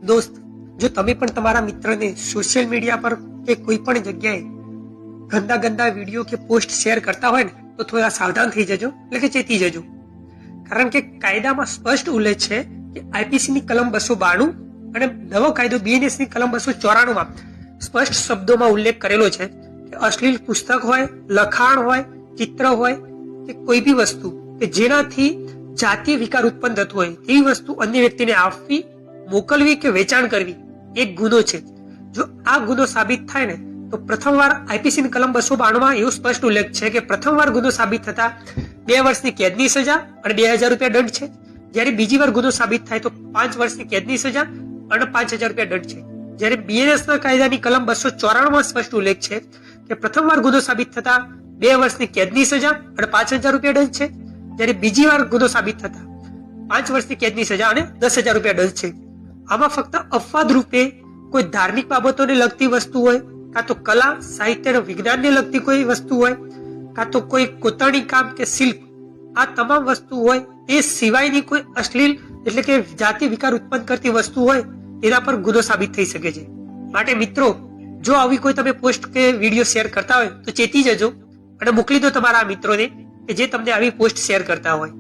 दोस्त जो तमे पण तमारा मित्र ने सोशल मीडिया पर के कोई पण जगह गंदा गंदा वीडियो के पोस्ट शेयर करता हो तो थोड़ा सावधान थी जजो એટલે કે ચેતી જજો કારણ કે કાયદામાં સ્પષ્ટ ઉલ્લેખ છે કે આઈપીસી ની કલમ 292 અને નવો કાયદો બીએનએસ ની કલમ 294 માં સ્પષ્ટ શબ્દોમાં ઉલ્લેખ કરેલો છે કે અશ્લીલ પુસ્તક હોય, લખાણ હોય, ચિત્ર હોય કે કોઈ બી વસ્તુ કે જેનાથી જાતીય વિકાર ઉત્પન્ન થતો હોય તેવી વસ્તુ અન્ય વ્યક્તિને આપવી, મોકલવી કે વેચાણ કરવી એક ગુનો છે। જો આ ગુનો સાબિત થાય ને તો પ્રથમવાર આઈપીસી ની કલમ 292 માં એવું સ્પષ્ટ ઉલ્લેખ છે કે પ્રથમવાર ગુનો સાબિત થતા 2 વર્ષની કેદની સજા અને 2000 રૂપિયા દંડ છે। જ્યારે બીજી વાર ગુનો સાબિત થાય તો 5 વર્ષની કેદની સજા અને 5000 રૂપિયા દંડ છે। જ્યારે બીએનએસ ના કાયદાની કલમ 294 માં સ્પષ્ટ ઉલ્લેખ છે કે પ્રથમવાર ગુનો સાબિત થતા 2 વર્ષની કેદની સજા અને 5000 રૂપિયા દંડ છે। જ્યારે બીજી વાર ગુનો સાબિત થતા 5 વર્ષની કેદની સજા અને 10000 રૂપિયા દંડ છે। આમાં ફક્ત અપવાદ રૂપે કોઈ ધાર્મિક બાબતોને લગતી વસ્તુ હોય, કાં તો કલા, સાહિત્ય અને વિજ્ઞાનને લગતી કોઈ વસ્તુ હોય, કાં તો કોઈ કોતરણી કામ કે શિલ્પ, આ તમામ વસ્તુ હોય એ સિવાયની કોઈ અશ્લીલ એટલે કે જાતિ વિકાર ઉત્પન્ન કરતી વસ્તુ હોય એના પર ગુનો સાબિત થઈ શકે છે। માટે મિત્રો, જો આવી કોઈ તમે પોસ્ટ કે વિડીયો શેર કરતા હોય તો ચેતી જજો અને મોકલી દો તમારા મિત્રોને કે જે તમને આવી પોસ્ટ શેર કરતા હોય।